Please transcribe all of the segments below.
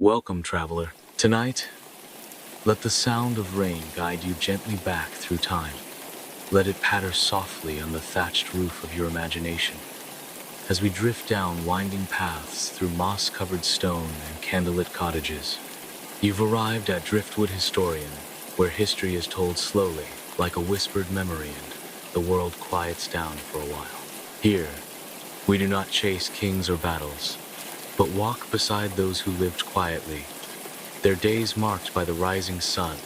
Welcome, traveler. Tonight, let the sound of rain guide you gently back through time. Let it patter softly on the thatched roof of your imagination as we drift down winding paths through moss-covered stone and candlelit cottages. You've arrived at Driftwood Historian, where history is told slowly, like a whispered memory, and the world quiets down for a while. Here, we do not chase kings or battles, but walk beside those who lived quietly, their days marked by the rising sun,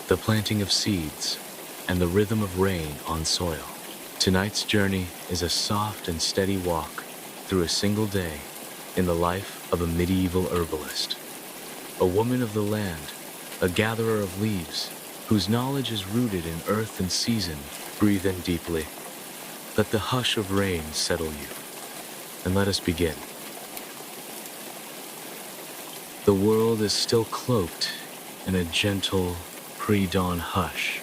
the planting of seeds, and the rhythm of rain on soil. Tonight's journey is a soft and steady walk through a single day in the life of a medieval herbalist. A woman of the land, a gatherer of leaves, whose knowledge is rooted in earth and season. Breathe in deeply. Let the hush of rain settle you, and let us begin. The world is still cloaked in a gentle, pre-dawn hush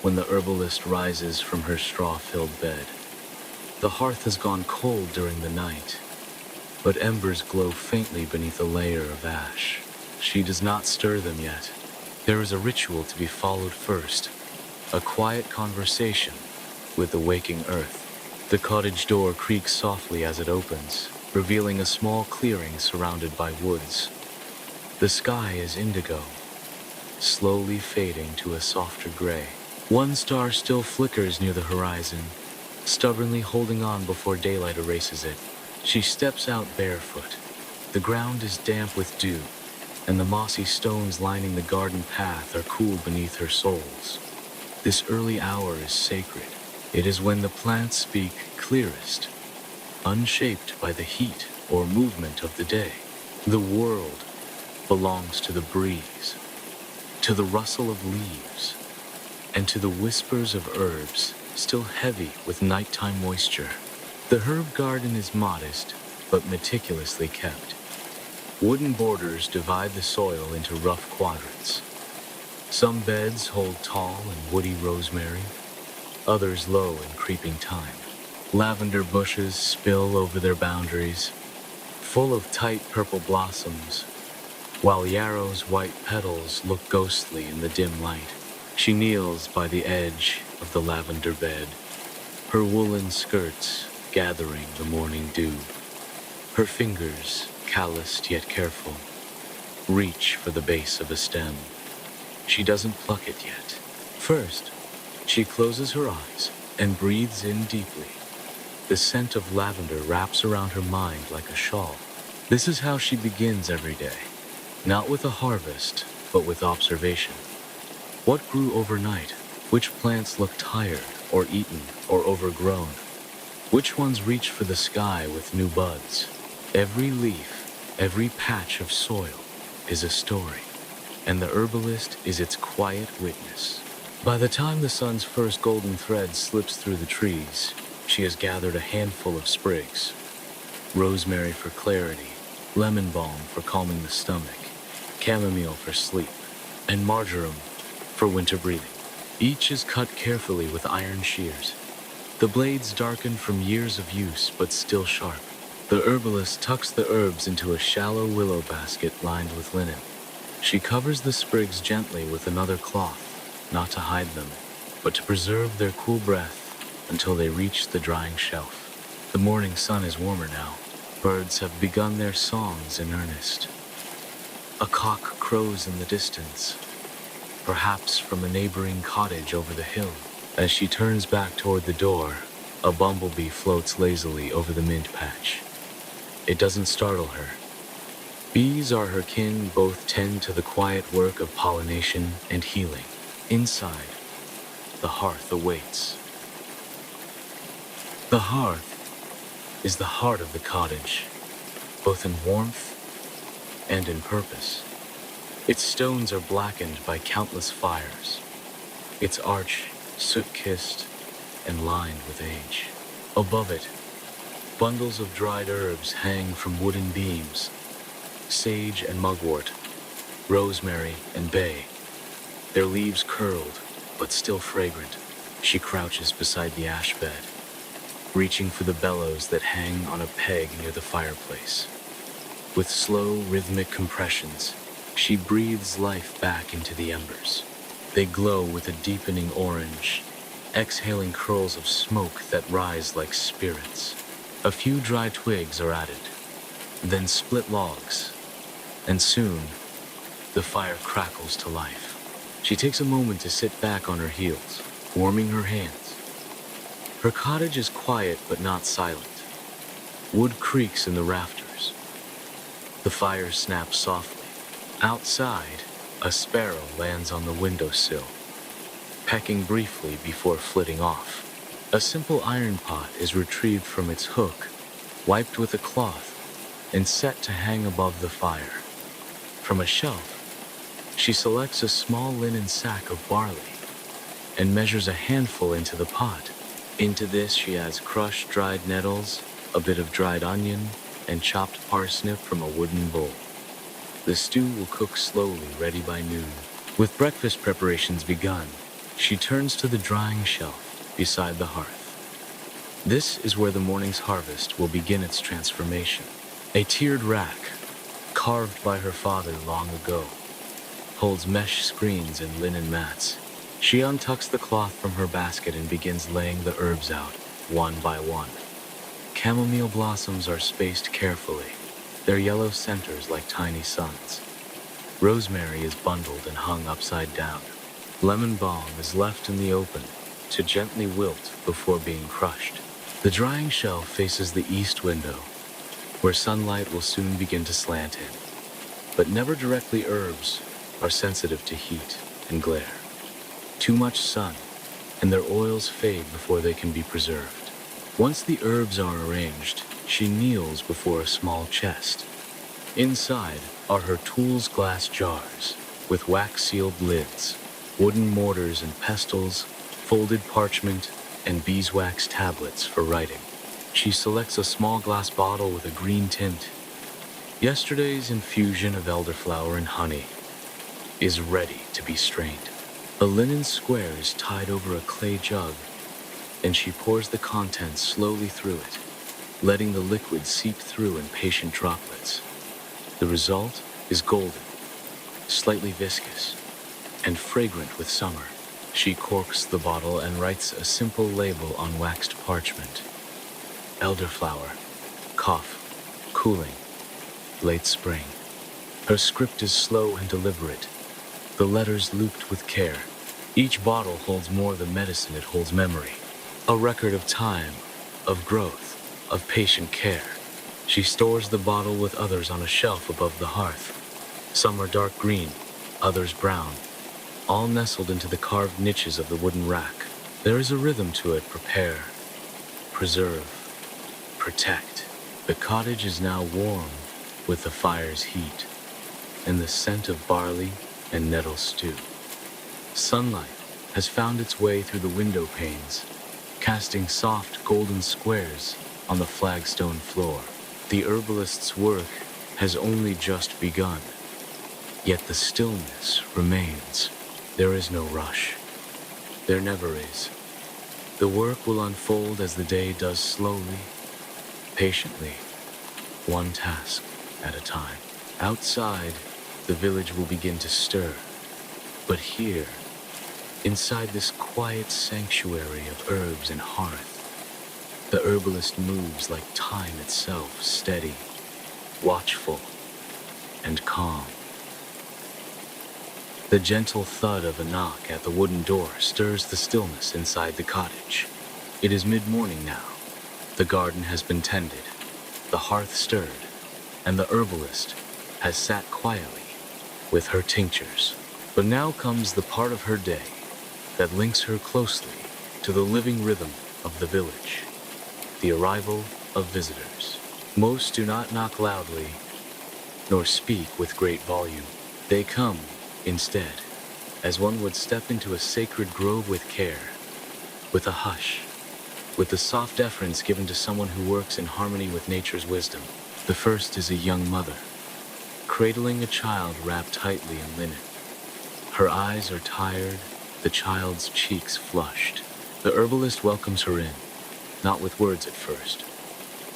when the herbalist rises from her straw-filled bed. The hearth has gone cold during the night, but embers glow faintly beneath a layer of ash. She does not stir them yet. There is a ritual to be followed first, a quiet conversation with the waking earth. The cottage door creaks softly as it opens, revealing a small clearing surrounded by woods. The sky is indigo, slowly fading to a softer gray. One star still flickers near the horizon, stubbornly holding on before daylight erases it. She steps out barefoot. The ground is damp with dew, and the mossy stones lining the garden path are cool beneath her soles. This early hour is sacred. It is when the plants speak clearest, unshaped by the heat or movement of the day. The world belongs to the breeze, to the rustle of leaves, and to the whispers of herbs still heavy with nighttime moisture. The herb garden is modest, but meticulously kept. Wooden borders divide the soil into rough quadrants. Some beds hold tall and woody rosemary, others low and creeping thyme. Lavender bushes spill over their boundaries, full of tight purple blossoms, while yarrow's white petals look ghostly in the dim light. She kneels by the edge of the lavender bed, her woolen skirts gathering the morning dew. Her fingers, calloused yet careful, reach for the base of a stem. She doesn't pluck it yet. First, she closes her eyes and breathes in deeply. The scent of lavender wraps around her mind like a shawl. This is how she begins every day, not with a harvest, but with observation. What grew overnight? Which plants look tired, or eaten, or overgrown? Which ones reach for the sky with new buds? Every leaf, every patch of soil is a story, and the herbalist is its quiet witness. By the time the sun's first golden thread slips through the trees, she has gathered a handful of sprigs. Rosemary for clarity, lemon balm for calming the stomach, chamomile for sleep, and marjoram for winter breathing. Each is cut carefully with iron shears. The blades darken from years of use, but still sharp. The herbalist tucks the herbs into a shallow willow basket lined with linen. She covers the sprigs gently with another cloth, not to hide them, but to preserve their cool breath until they reach the drying shelf. The morning sun is warmer now. Birds have begun their songs in earnest. A cock crows in the distance, perhaps from a neighboring cottage over the hill. As she turns back toward the door, a bumblebee floats lazily over the mint patch. It doesn't startle her. Bees are her kin, both tend to the quiet work of pollination and healing. Inside, the hearth awaits. The hearth is the heart of the cottage, both in warmth and in purpose. Its stones are blackened by countless fires, its arch soot-kissed and lined with age. Above it, bundles of dried herbs hang from wooden beams, sage and mugwort, rosemary and bay, their leaves curled but still fragrant. She crouches beside the ash bed, reaching for the bellows that hang on a peg near the fireplace. With slow, rhythmic compressions, she breathes life back into the embers. They glow with a deepening orange, exhaling curls of smoke that rise like spirits. A few dry twigs are added, then split logs, and soon the fire crackles to life. She takes a moment to sit back on her heels, warming her hands. Her cottage is quiet but not silent. Wood creaks in the rafters. The fire snaps softly. Outside, a sparrow lands on the windowsill, pecking briefly before flitting off. A simple iron pot is retrieved from its hook, wiped with a cloth, and set to hang above the fire. From a shelf, she selects a small linen sack of barley and measures a handful into the pot. Into this she adds crushed dried nettles, a bit of dried onion, and chopped parsnip from a wooden bowl. The stew will cook slowly, ready by noon. With breakfast preparations begun, she turns to the drying shelf beside the hearth. This is where the morning's harvest will begin its transformation. A tiered rack, carved by her father long ago, holds mesh screens and linen mats. She untucks the cloth from her basket and begins laying the herbs out, one by one. Chamomile blossoms are spaced carefully, their yellow centers like tiny suns. Rosemary is bundled and hung upside down. Lemon balm is left in the open to gently wilt before being crushed. The drying shelf faces the east window, where sunlight will soon begin to slant in. But never directly. Herbs are sensitive to heat and glare. Too much sun, and their oils fade before they can be preserved. Once the herbs are arranged, she kneels before a small chest. Inside are her tools' glass jars, with wax-sealed lids, wooden mortars and pestles, folded parchment, and beeswax tablets for writing. She selects a small glass bottle with a green tint. Yesterday's infusion of elderflower and honey is ready to be strained. A linen square is tied over a clay jug, and she pours the contents slowly through it, letting the liquid seep through in patient droplets. The result is golden, slightly viscous, and fragrant with summer. She corks the bottle and writes a simple label on waxed parchment. Elderflower, cough, cooling, late spring. Her script is slow and deliberate, the letters looped with care. Each bottle holds more than medicine, it holds memory. A record of time, of growth, of patient care. She stores the bottle with others on a shelf above the hearth. Some are dark green, others brown, all nestled into the carved niches of the wooden rack. There is a rhythm to it: prepare, preserve, protect. The cottage is now warm with the fire's heat and the scent of barley and nettle stew. Sunlight has found its way through the window panes, casting soft golden squares on the flagstone floor. The herbalist's work has only just begun, yet the stillness remains. There is no rush. There never is. The work will unfold as the day does, slowly, patiently, one task at a time. Outside, the village will begin to stir. But here, inside this quiet sanctuary of herbs and hearth, the herbalist moves like time itself, steady, watchful, and calm. The gentle thud of a knock at the wooden door stirs the stillness inside the cottage. It is mid-morning now. The garden has been tended, the hearth stirred, and the herbalist has sat quietly with her tinctures. But now comes the part of her day that links her closely to the living rhythm of the village: the arrival of visitors. Most do not knock loudly, nor speak with great volume. They come, instead, as one would step into a sacred grove with care, with a hush, with the soft deference given to someone who works in harmony with nature's wisdom. The first is a young mother, cradling a child wrapped tightly in linen. Her eyes are tired, the child's cheeks flushed. The herbalist welcomes her in, not with words at first,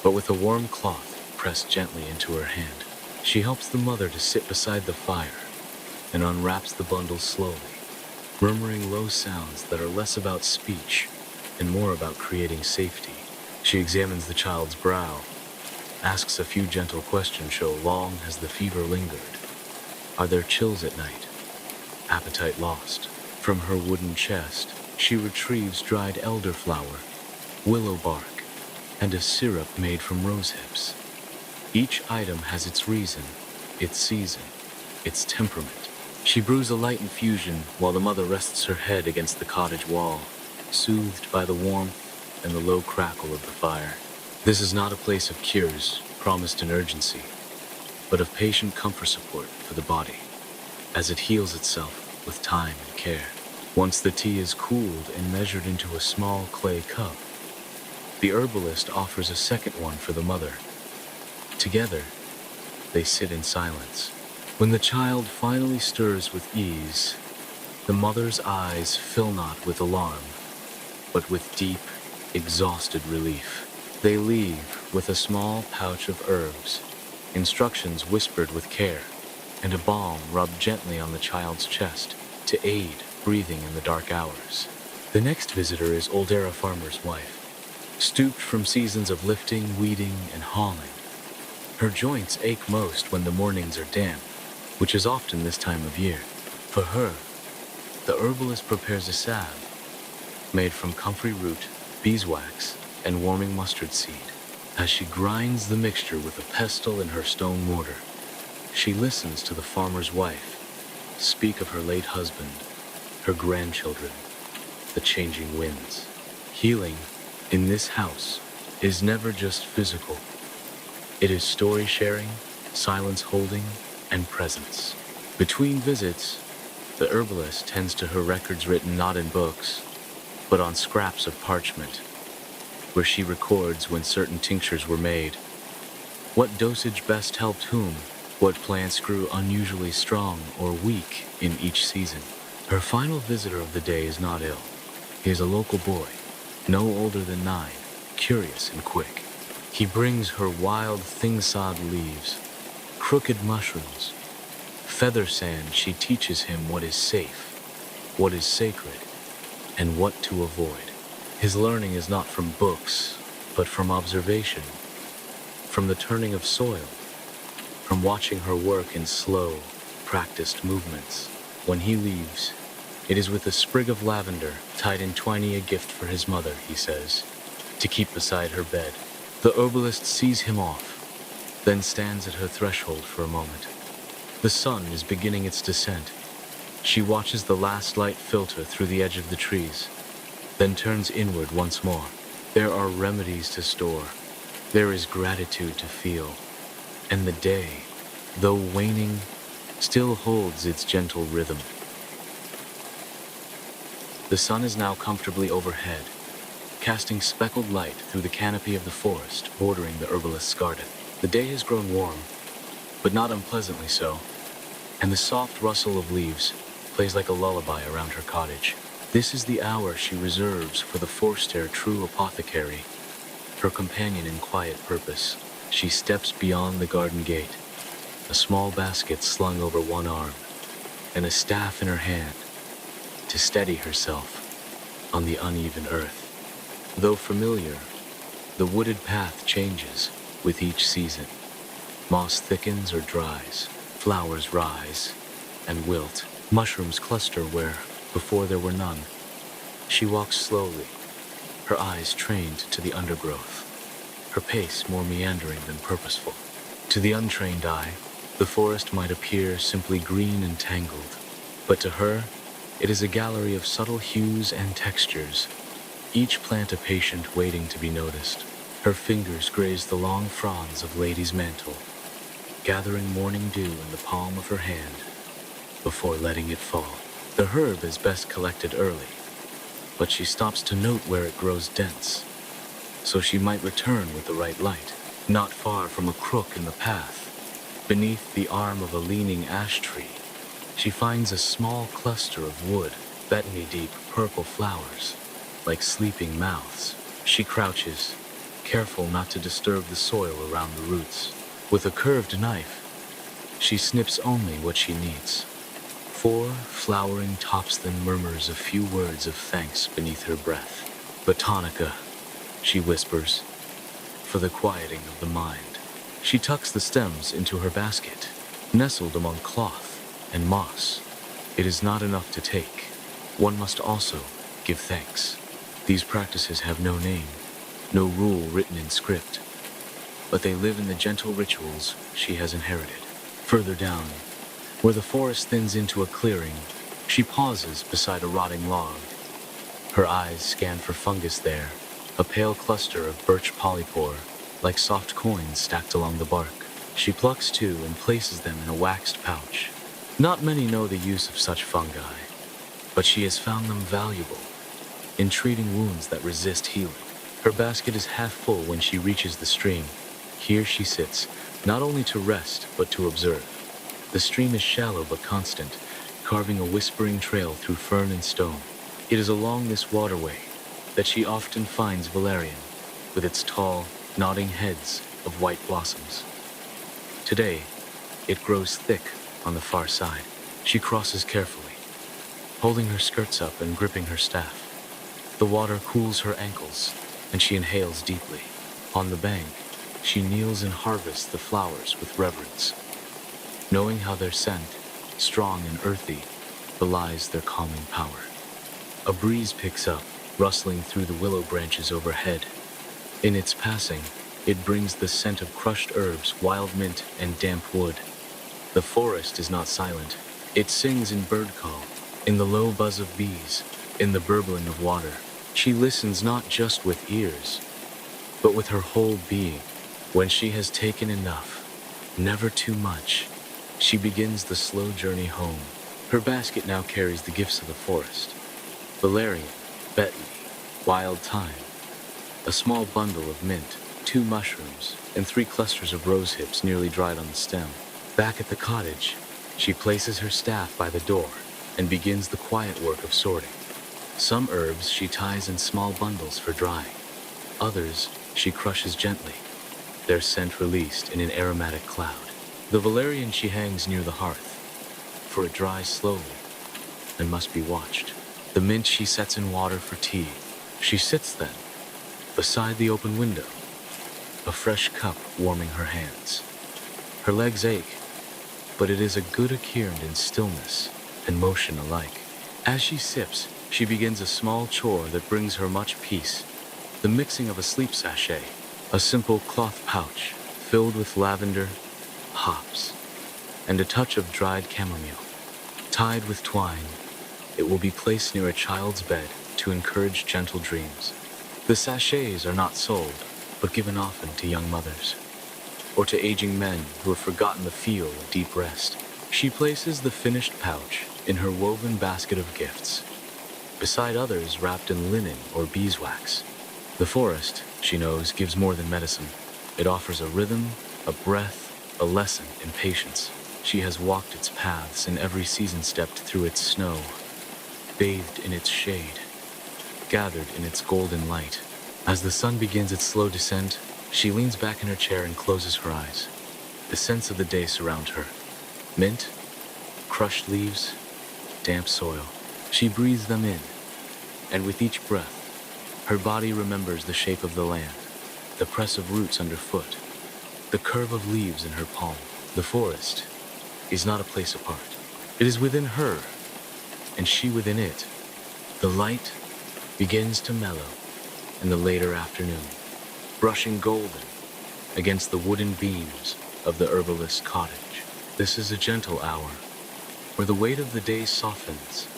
but with a warm cloth pressed gently into her hand. She helps the mother to sit beside the fire and unwraps the bundle slowly, murmuring low sounds that are less about speech and more about creating safety. She examines the child's brow, asks a few gentle questions. How long has the fever lingered? Are there chills at night? Appetite lost? From her wooden chest, she retrieves dried elderflower, willow bark, and a syrup made from rose hips. Each item has its reason, its season, its temperament. She brews a light infusion while the mother rests her head against the cottage wall, soothed by the warmth and the low crackle of the fire. This is not a place of cures, promised in urgency, but of patient comfort support for the body, as it heals itself with time and care. Once the tea is cooled and measured into a small clay cup, the herbalist offers a second one for the mother. Together, they sit in silence. When the child finally stirs with ease, the mother's eyes fill not with alarm, but with deep, exhausted relief. They leave with a small pouch of herbs, instructions whispered with care, and a balm rubbed gently on the child's chest to aid breathing in the dark hours. The next visitor is old Eira farmer's wife, stooped from seasons of lifting, weeding, and hauling. Her joints ache most when the mornings are damp, which is often this time of year. For her, the herbalist prepares a salve made from comfrey root, beeswax, and warming mustard seed. As she grinds the mixture with a pestle in her stone mortar, she listens to the farmer's wife speak of her late husband, her grandchildren, the changing winds. Healing in this house is never just physical. It is story sharing, silence holding, and presence. Between visits, the herbalist tends to her records written not in books, but on scraps of parchment, where she records when certain tinctures were made, what dosage best helped whom, what plants grew unusually strong or weak in each season. Her final visitor of the day is not ill. He is a local boy, no older than 9, curious and quick. He brings her wild thing-sod leaves, crooked mushrooms, feather sand. She teaches him what is safe, what is sacred, and what to avoid. His learning is not from books, but from observation, from the turning of soil, from watching her work in slow, practiced movements. When he leaves, it is with a sprig of lavender tied in twine, a gift for his mother, he says, to keep beside her bed. The herbalist sees him off, then stands at her threshold for a moment. The sun is beginning its descent. She watches the last light filter through the edge of the trees, then turns inward once more. There are remedies to store. There is gratitude to feel. And the day, though waning, still holds its gentle rhythm. The sun is now comfortably overhead, casting speckled light through the canopy of the forest bordering the herbalist's garden. The day has grown warm, but not unpleasantly so, and the soft rustle of leaves plays like a lullaby around her cottage. This is the hour she reserves for the Forster true apothecary, her companion in quiet purpose. She steps beyond the garden gate, a small basket slung over one arm, and a staff in her hand, to steady herself on the uneven earth. Though familiar, the wooded path changes with each season. Moss thickens or dries, flowers rise and wilt, mushrooms cluster where before there were none. She walks slowly, her eyes trained to the undergrowth, her pace more meandering than purposeful. To the untrained eye, the forest might appear simply green and tangled, but to her, it is a gallery of subtle hues and textures, each plant a patient waiting to be noticed. Her fingers graze the long fronds of lady's mantle, gathering morning dew in the palm of her hand before letting it fall. The herb is best collected early, but she stops to note where it grows dense, so she might return with the right light. Not far from a crook in the path, beneath the arm of a leaning ash tree, she finds a small cluster of wood, that knee-deep purple flowers, like sleeping mouths. She crouches, careful not to disturb the soil around the roots. With a curved knife, She snips only what she needs. 4 flowering tops then murmurs a few words of thanks beneath her breath. Botanica, she whispers, for the quieting of the mind. She tucks the stems into her basket, nestled among cloth and moss. It is not enough to take. One must also give thanks. These practices have no name, no rule written in script, but they live in the gentle rituals she has inherited. Further down, where the forest thins into a clearing, she pauses beside a rotting log. Her eyes scan for fungus there, a pale cluster of birch polypore, like soft coins stacked along the bark. She plucks 2 and places them in a waxed pouch. Not many know the use of such fungi, but she has found them valuable in treating wounds that resist healing. Her basket is half full when she reaches the stream. Here she sits, not only to rest, but to observe. The stream is shallow but constant, carving a whispering trail through fern and stone. It is along this waterway that she often finds valerian, with its tall, nodding heads of white blossoms. Today, it grows thick on the far side. She crosses carefully, holding her skirts up and gripping her staff. The water cools her ankles, and she inhales deeply. On the bank, she kneels and harvests the flowers with reverence, knowing how their scent, strong and earthy, belies their calming power. A breeze picks up, rustling through the willow branches overhead. In its passing, it brings the scent of crushed herbs, wild mint, and damp wood. The forest is not silent. It sings in bird call, in the low buzz of bees, in the burbling of water. She listens not just with ears, but with her whole being. When she has taken enough, never too much, she begins the slow journey home. Her basket now carries the gifts of the forest: valerian, betony, wild thyme, a small bundle of mint, 2 mushrooms, and 3 clusters of rose hips nearly dried on the stem. Back at the cottage, she places her staff by the door and begins the quiet work of sorting. Some herbs she ties in small bundles for drying. Others she crushes gently, their scent released in an aromatic cloud. The valerian she hangs near the hearth, for it dries slowly and must be watched. The mint she sets in water for tea. She sits then, beside the open window, a fresh cup warming her hands. Her legs ache, but it is a good adherent in stillness and motion alike. As she sips, she begins a small chore that brings her much peace: the mixing of a sleep sachet, a simple cloth pouch filled with lavender, hops, and a touch of dried chamomile. Tied with twine, it will be placed near a child's bed to encourage gentle dreams. The sachets are not sold, but given often to young mothers, or to aging men who have forgotten the feel of deep rest. She places the finished pouch in her woven basket of gifts, beside others wrapped in linen or beeswax. The forest, she knows, gives more than medicine. It offers a rhythm, a breath, a lesson in patience. She has walked its paths in every season, stepped through its snow, bathed in its shade, gathered in its golden light. As the sun begins its slow descent, she leans back in her chair and closes her eyes. The scents of the day surround her: mint, crushed leaves, damp soil. She breathes them in, and with each breath, her body remembers the shape of the land, the press of roots underfoot, the curve of leaves in her palm. The forest is not a place apart. It is within her, and she within it. The light begins to mellow in the later afternoon, brushing golden against the wooden beams of the herbalist cottage. This is a gentle hour, where the weight of the day softens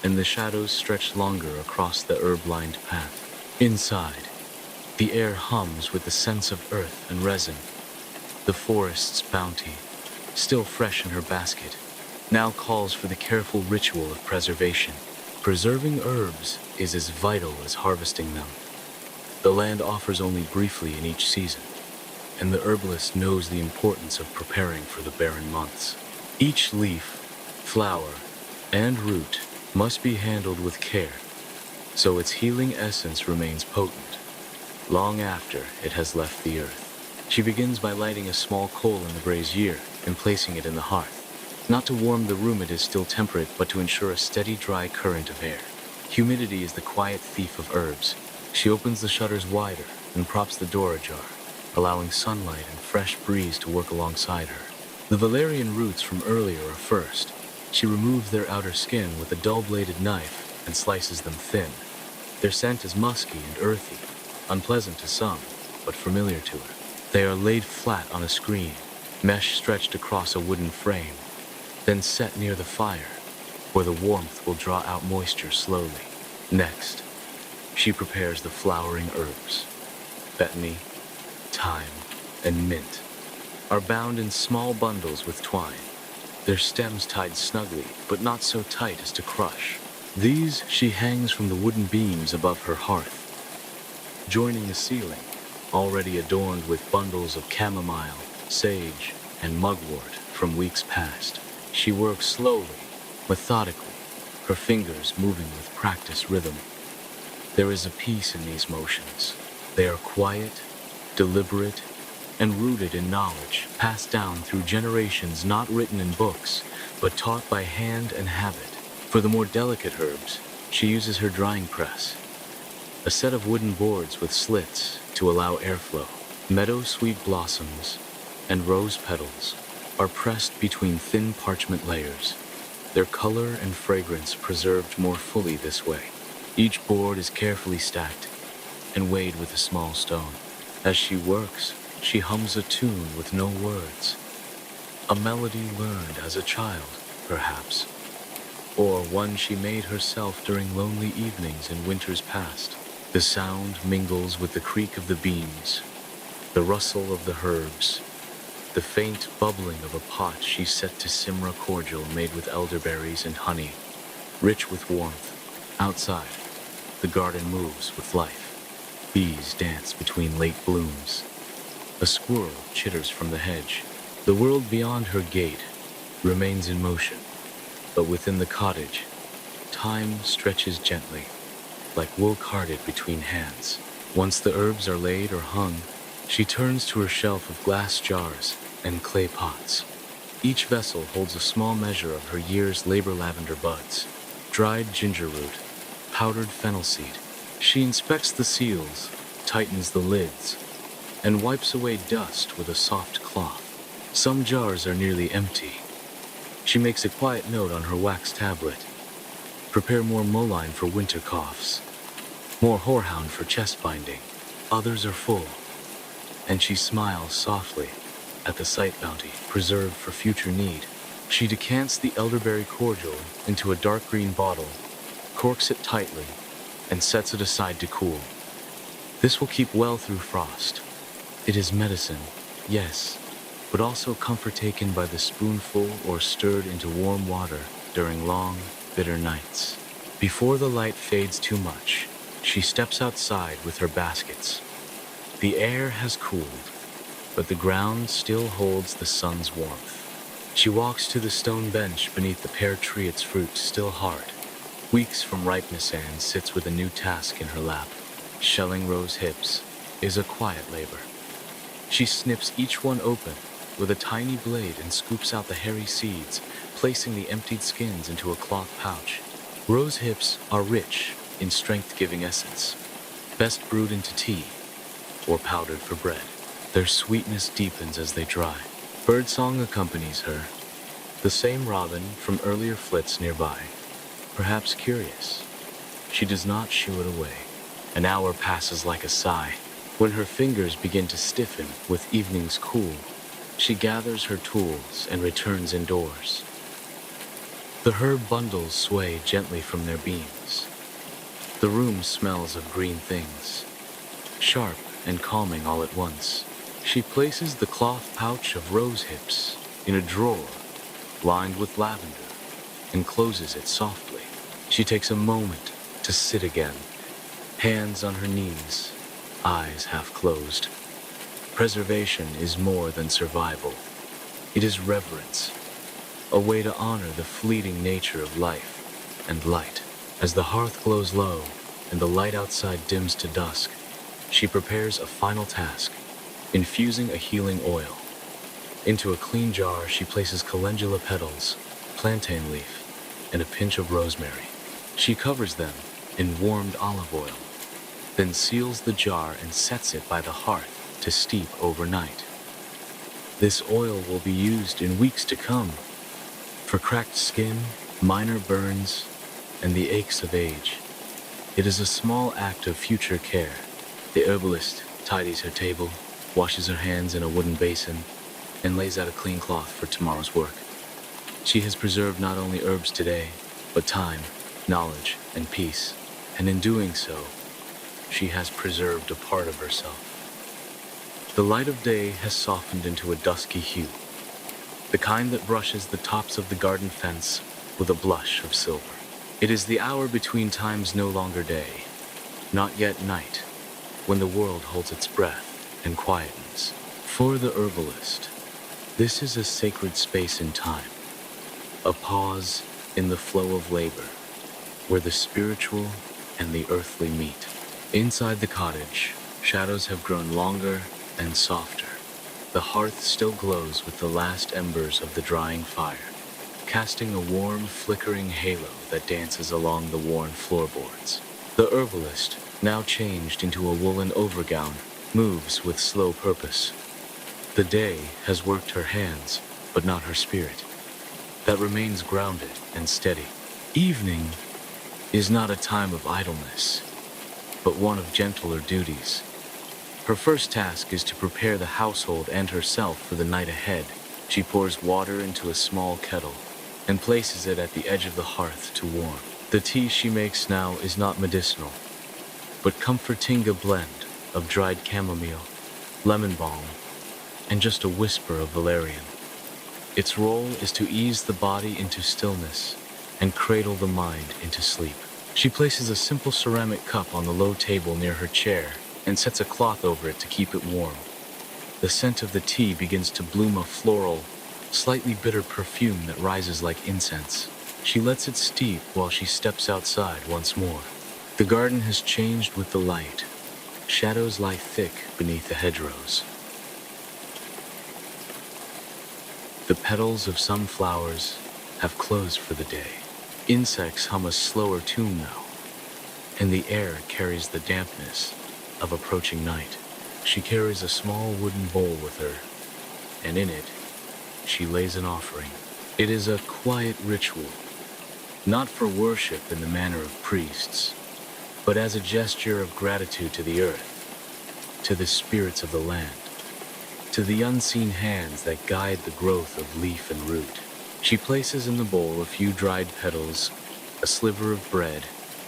and the shadows stretch longer across the herb-lined path. Inside, the air hums with the scents of earth and resin. The forest's bounty, still fresh in her basket, now calls for the careful ritual of preservation. Preserving herbs is as vital as harvesting them. The land offers only briefly in each season, and the herbalist knows the importance of preparing for the barren months. Each leaf, flower, and root must be handled with care, so its healing essence remains potent long after it has left the earth. She begins by lighting a small coal in the brazier, and placing it in the hearth. Not to warm the room, it is still temperate, but to ensure a steady, dry current of air. Humidity is the quiet thief of herbs. She opens the shutters wider and props the door ajar, allowing sunlight and fresh breeze to work alongside her. The valerian roots from earlier are first. She removes their outer skin with a dull-bladed knife and slices them thin. Their scent is musky and earthy, unpleasant to some, but familiar to her. They are laid flat on a screen, mesh stretched across a wooden frame, then set near the fire, where the warmth will draw out moisture slowly. Next, she prepares the flowering herbs. Betony, thyme, and mint are bound in small bundles with twine, their stems tied snugly, but not so tight as to crush. These she hangs from the wooden beams above her hearth, joining the ceiling, already adorned with bundles of chamomile, sage, and mugwort from weeks past. She works slowly, methodically, her fingers moving with practiced rhythm. There is a peace in these motions. They are quiet, deliberate, and rooted in knowledge, passed down through generations, not written in books, but taught by hand and habit. For the more delicate herbs, she uses her drying press, a set of wooden boards with slits to allow airflow. Meadow sweet blossoms and rose petals are pressed between thin parchment layers, their color and fragrance preserved more fully this way. Each board is carefully stacked and weighed with a small stone. As she works, she hums a tune with no words, a melody learned as a child, perhaps, or one she made herself during lonely evenings in winters past. The sound mingles with the creak of the beams, the rustle of the herbs, the faint bubbling of a pot she set to simmer a cordial made with elderberries and honey, rich with warmth. Outside, the garden moves with life. Bees dance between late blooms. A squirrel chitters from the hedge. The world beyond her gate remains in motion, but within the cottage, time stretches gently, like wool carded between hands. Once the herbs are laid or hung, she turns to her shelf of glass jars and clay pots. Each vessel holds a small measure of her year's labor lavender buds, dried ginger root, powdered fennel seed. She inspects the seals, tightens the lids, and wipes away dust with a soft cloth. Some jars are nearly empty. She makes a quiet note on her wax tablet. Prepare more mullein for winter coughs, more horehound for chest binding. Others are full, and she smiles softly at the sight bounty preserved for future need. She decants the elderberry cordial into a dark green bottle, corks it tightly, and sets it aside to cool. This will keep well through frost. It is medicine, yes, but also comfort taken by the spoonful or stirred into warm water during long, bitter nights. Before the light fades too much, she steps outside with her baskets. The air has cooled, but the ground still holds the sun's warmth. She walks to the stone bench beneath the pear tree, its fruit still hard. Weeks from ripeness, and sits with a new task in her lap. Shelling rose hips is a quiet labor. She snips each one open with a tiny blade and scoops out the hairy seeds, placing the emptied skins into a cloth pouch. Rose hips are rich in strength-giving essence, best brewed into tea or powdered for bread. Their sweetness deepens as they dry. Birdsong accompanies her, the same robin from earlier flits nearby. Perhaps curious, she does not shoo it away. An hour passes like a sigh. When her fingers begin to stiffen with evening's cool, she gathers her tools and returns indoors. The herb bundles sway gently from their beams. The room smells of green things, sharp and calming all at once. She places the cloth pouch of rose hips in a drawer lined with lavender and closes it softly. She takes a moment to sit again, hands on her knees, eyes half closed. Preservation is more than survival. It is reverence, a way to honor the fleeting nature of life and light. As the hearth glows low and the light outside dims to dusk, she prepares a final task, infusing a healing oil. Into a clean jar, she places calendula petals, plantain leaf, and a pinch of rosemary. She covers them in warmed olive oil, then seals the jar and sets it by the hearth to steep overnight. This oil will be used in weeks to come for cracked skin, minor burns, and the aches of age. It is a small act of future care. The herbalist tidies her table, washes her hands in a wooden basin, and lays out a clean cloth for tomorrow's work. She has preserved not only herbs today, but time, knowledge, and peace. And in doing so, she has preserved a part of herself. The light of day has softened into a dusky hue, the kind that brushes the tops of the garden fence with a blush of silver. It is the hour between times no longer day, not yet night, when the world holds its breath and quietens. For the herbalist, this is a sacred space in time, a pause in the flow of labor, where the spiritual and the earthly meet. Inside the cottage, shadows have grown longer and softer. The hearth still glows with the last embers of the drying fire, casting a warm, flickering halo that dances along the worn floorboards. The herbalist, now changed into a woolen overgown, moves with slow purpose. The day has worked her hands, but not her spirit. That remains grounded and steady. Evening is not a time of idleness, but one of gentler duties. Her first task is to prepare the household and herself for the night ahead. She pours water into a small kettle and places it at the edge of the hearth to warm. The tea she makes now is not medicinal, but comforting, a blend of dried chamomile, lemon balm, and just a whisper of valerian. Its role is to ease the body into stillness and cradle the mind into sleep. She places a simple ceramic cup on the low table near her chair and sets a cloth over it to keep it warm. The scent of the tea begins to bloom, a floral, slightly bitter perfume that rises like incense. She lets it steep while she steps outside once more. The garden has changed with the light. Shadows lie thick beneath the hedgerows. The petals of some flowers have closed for the day. Insects hum a slower tune now, and the air carries the dampness of approaching night. She carries a small wooden bowl with her, and in it, she lays an offering. It is a quiet ritual, not for worship in the manner of priests, but as a gesture of gratitude to the earth, to the spirits of the land, to the unseen hands that guide the growth of leaf and root. She places in the bowl a few dried petals, a sliver of bread,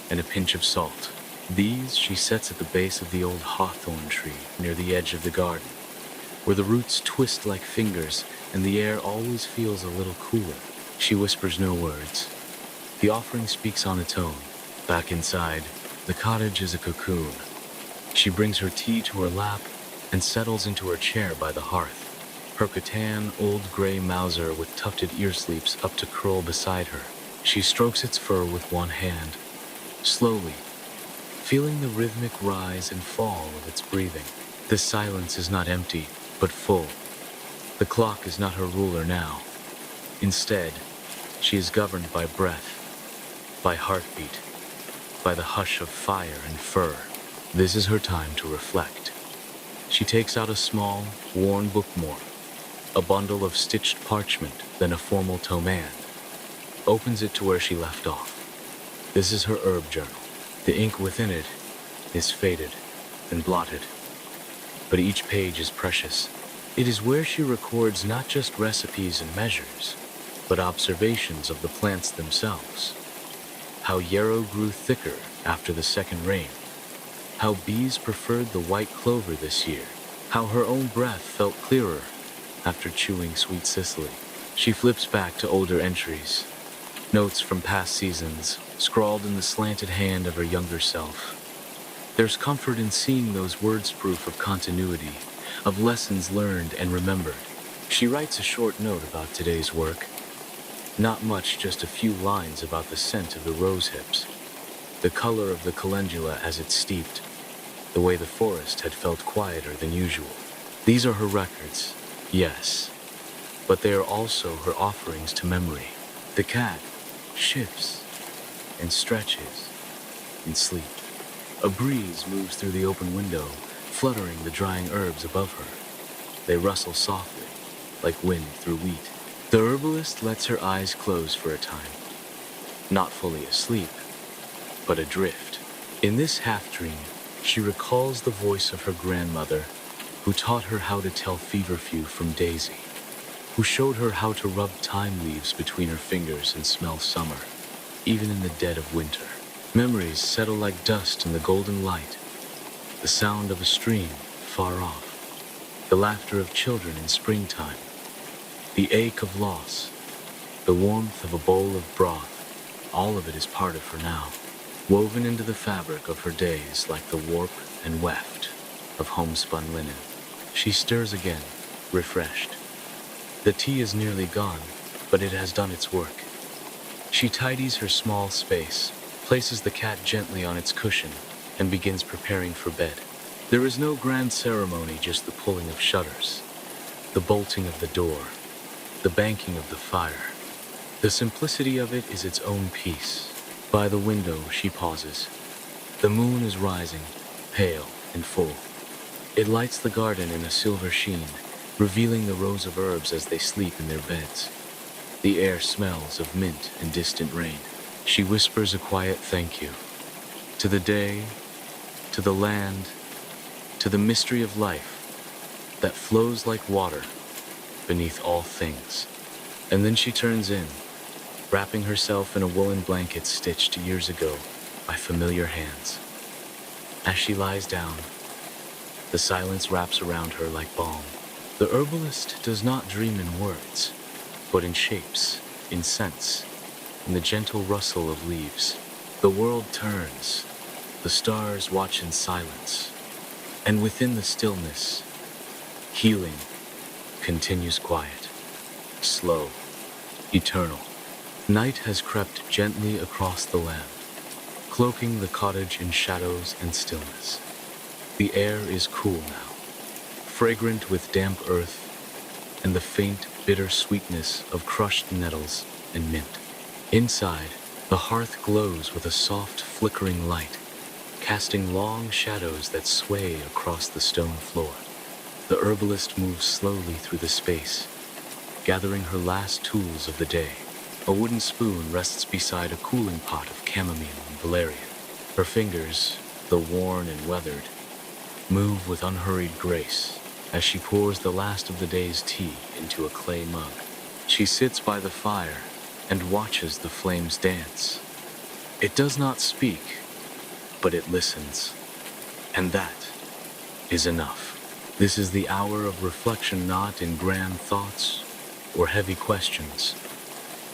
and a pinch of salt. These she sets at the base of the old hawthorn tree near the edge of the garden, where the roots twist like fingers and the air always feels a little cooler. She whispers no words. The offering speaks on its own. Back inside, the cottage is a cocoon. She brings her tea to her lap and settles into her chair by the hearth, her Catan old gray Mauser with tufted ear sleeps up to curl beside her. She strokes its fur with one hand, slowly, feeling the rhythmic rise and fall of its breathing. This silence is not empty, but full. The clock is not her ruler now. Instead, she is governed by breath, by heartbeat, by the hush of fire and fur. This is her time to reflect. She takes out a small, worn bookmark, a bundle of stitched parchment, then a formal tomand, opens it to where she left off. This is her herb journal. The ink within it is faded and blotted, but each page is precious. It is where she records not just recipes and measures, but observations of the plants themselves. How yarrow grew thicker after the second rain. How bees preferred the white clover this year. How her own breath felt clearer after chewing sweet Sicily. She flips back to older entries, notes from past seasons, scrawled in the slanted hand of her younger self. There's comfort in seeing those words, proof of continuity, of lessons learned and remembered. She writes a short note about today's work. Not much, just a few lines about the scent of the rose hips, the color of the calendula as it steeped, the way the forest had felt quieter than usual. These are her records, yes, but they are also her offerings to memory. The cat shifts and stretches in sleep. A breeze moves through the open window, fluttering the drying herbs above her. They rustle softly, like wind through wheat. The herbalist lets her eyes close for a time, not fully asleep, but adrift. In this half-dream, she recalls the voice of her grandmother, who taught her how to tell feverfew from daisy, who showed her how to rub thyme leaves between her fingers and smell summer, even in the dead of winter. Memories settle like dust in the golden light, the sound of a stream far off, the laughter of children in springtime, the ache of loss, the warmth of a bowl of broth. All of it is part of her now, woven into the fabric of her days like the warp and weft of homespun linen. She stirs again, refreshed. The tea is nearly gone, but it has done its work. She tidies her small space, places the cat gently on its cushion, and begins preparing for bed. There is no grand ceremony, just the pulling of shutters, the bolting of the door, the banking of the fire. The simplicity of it is its own peace. By the window, she pauses. The moon is rising, pale and full. It lights the garden in a silver sheen, revealing the rows of herbs as they sleep in their beds. The air smells of mint and distant rain. She whispers a quiet thank you. To the day, to the land, to the mystery of life that flows like water beneath all things. And then she turns in, wrapping herself in a woolen blanket stitched years ago by familiar hands. As she lies down, the silence wraps around her like balm. The herbalist does not dream in words, but in shapes, in scents, in the gentle rustle of leaves. The world turns, the stars watch in silence, and within the stillness, healing continues quiet, slow, eternal. Night has crept gently across the land, cloaking the cottage in shadows and stillness. The air is cool now, fragrant with damp earth and the faint, bitter sweetness of crushed nettles and mint. Inside, the hearth glows with a soft, flickering light, casting long shadows that sway across the stone floor. The herbalist moves slowly through the space, gathering her last tools of the day. A wooden spoon rests beside a cooling pot of chamomile and valerian. Her fingers, though worn and weathered, move with unhurried grace as she pours the last of the day's tea into a clay mug. She sits by the fire and watches the flames dance. It does not speak, but it listens, and that is enough. This is the hour of reflection, not in grand thoughts or heavy questions,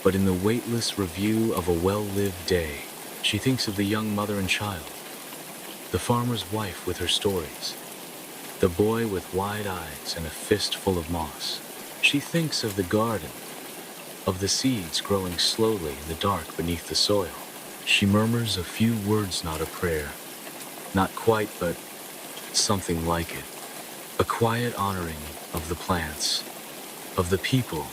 but in the weightless review of a well-lived day. She thinks of the young mother and child, the farmer's wife with her stories, the boy with wide eyes and a fist full of moss. She thinks of the garden, of the seeds growing slowly in the dark beneath the soil. She murmurs a few words, not a prayer, not quite, but something like it. A quiet honoring of the plants, of the people,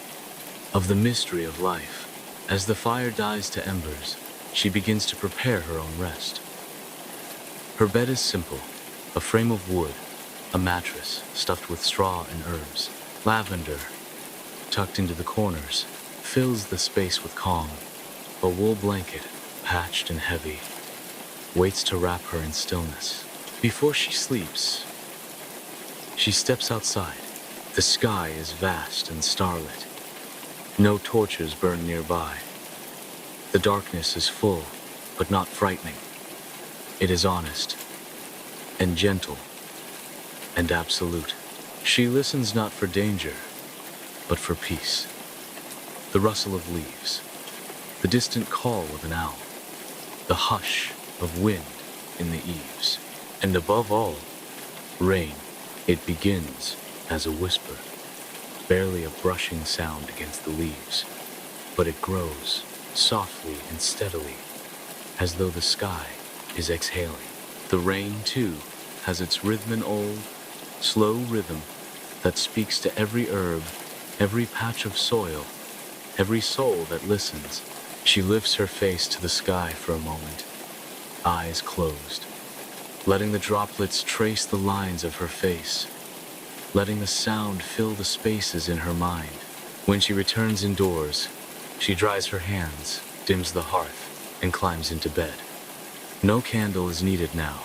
of the mystery of life. As the fire dies to embers, she begins to prepare her own rest. Her bed is simple, a frame of wood, a mattress stuffed with straw and herbs. Lavender, tucked into the corners, fills the space with calm. A wool blanket, patched and heavy, waits to wrap her in stillness. Before she sleeps, she steps outside. The sky is vast and starlit. No torches burn nearby. The darkness is full, but not frightening. It is honest, and gentle, and absolute. She listens not for danger, but for peace. The rustle of leaves, the distant call of an owl, the hush of wind in the eaves, and above all, rain. It begins as a whisper, barely a brushing sound against the leaves, but it grows softly and steadily, as though the sky is exhaling. The rain, too, has its rhythm, an old, slow rhythm that speaks to every herb every patch of soil, every soul that listens. She lifts her face to the sky for a moment, eyes closed, letting the droplets trace the lines of her face, letting the sound fill the spaces in her mind. When she returns indoors, she dries her hands, dims the hearth, and climbs into bed. No candle is needed now,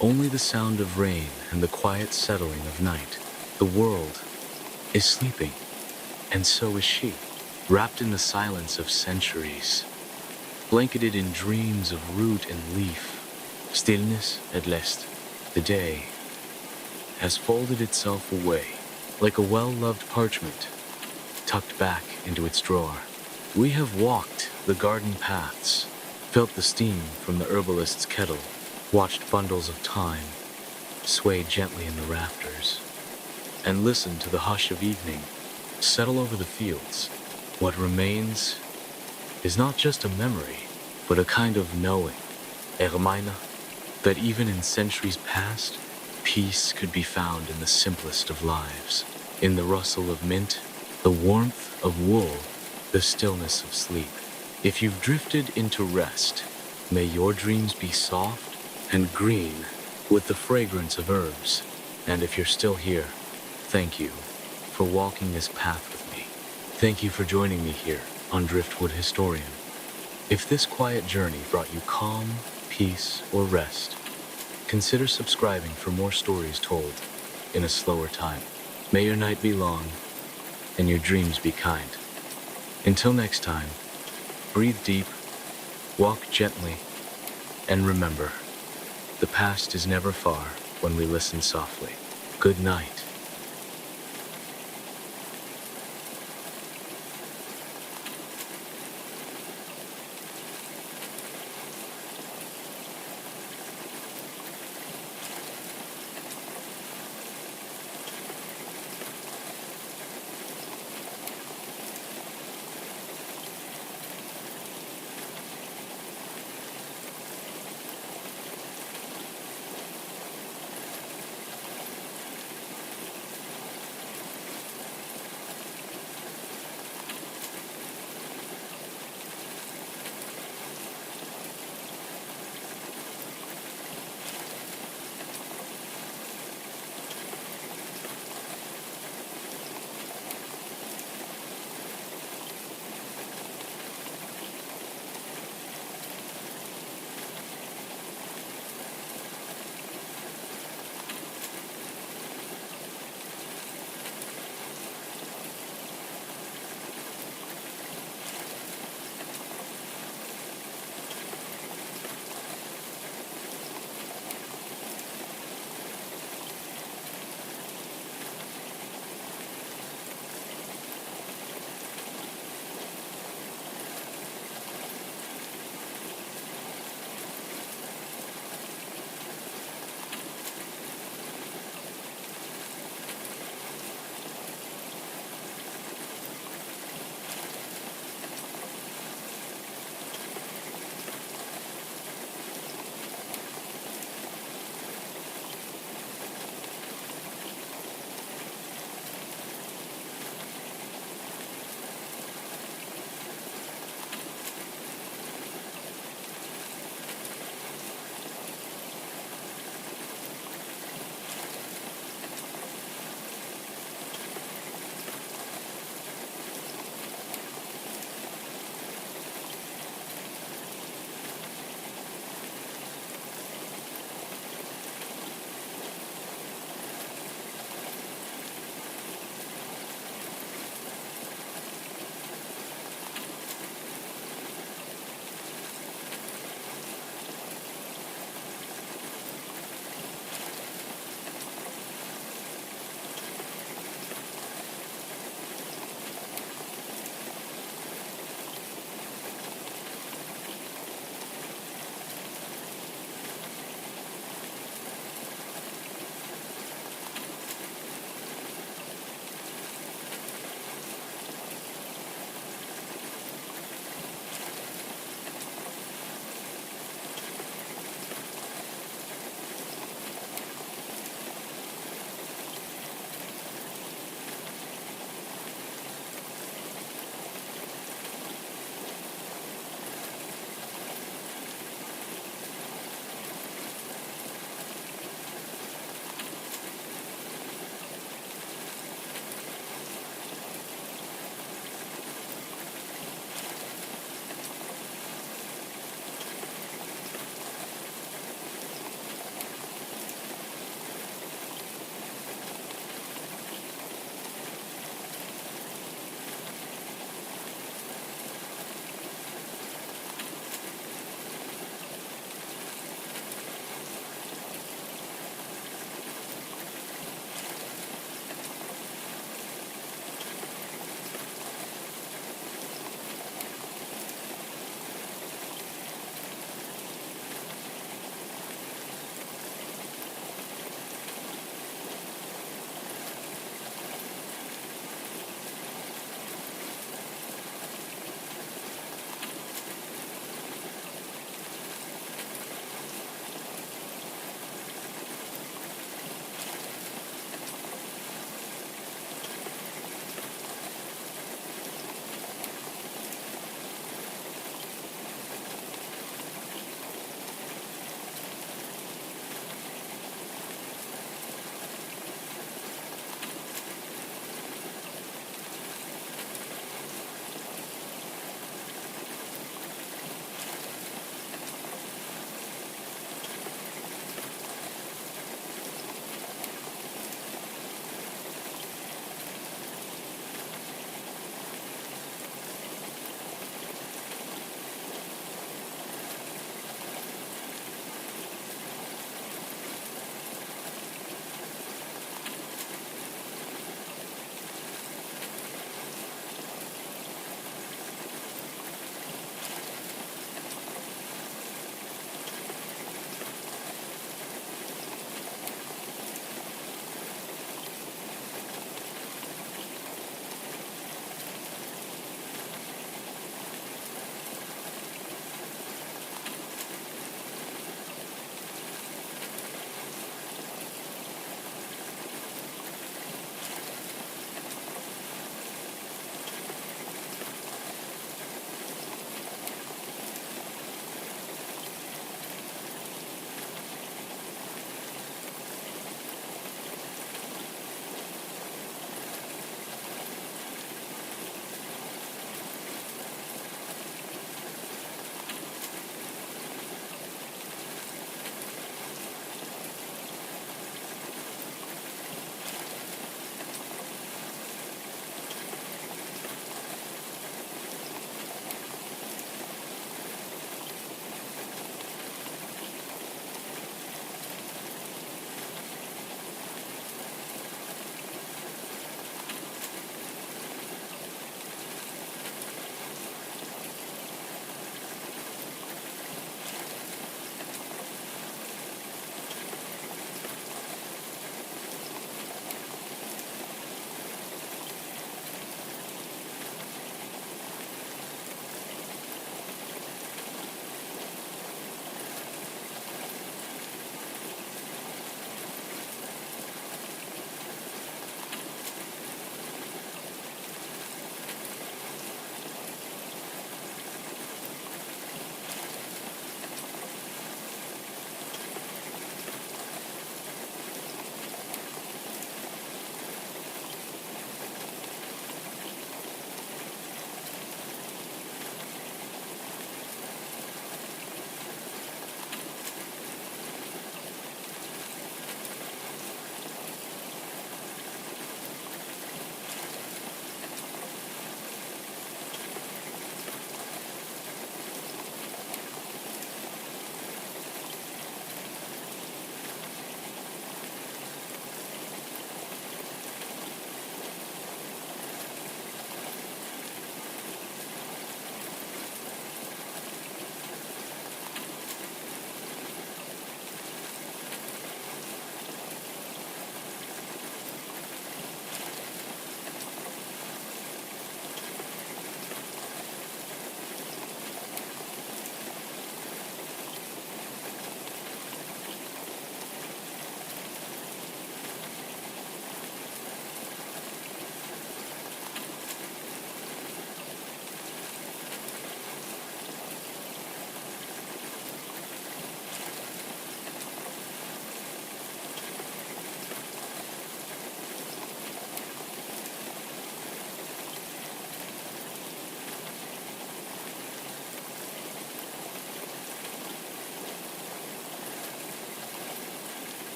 only the sound of rain and the quiet settling of night. The world is sleeping, and so is she, wrapped in the silence of centuries, blanketed in dreams of root and leaf. Stillness at last. The day has folded itself away, like a well-loved parchment, tucked back into its drawer. We have walked the garden paths, felt the steam from the herbalist's kettle, watched bundles of thyme sway gently in the rafters, and listened to the hush of evening settle over the fields. What remains is not just a memory, but a kind of knowing, Ermina, that even in centuries past, peace could be found in the simplest of lives, in the rustle of mint, the warmth of wool, the stillness of sleep. If you've drifted into rest, may your dreams be soft and green with the fragrance of herbs. And if you're still here, thank you for walking this path with me. Thank you for joining me here on Driftwood Historian. If this quiet journey brought you calm, peace, or rest, consider subscribing for more stories told in a slower time. May your night be long and your dreams be kind. Until next time, breathe deep, walk gently, and remember, the past is never far when we listen softly. Good night.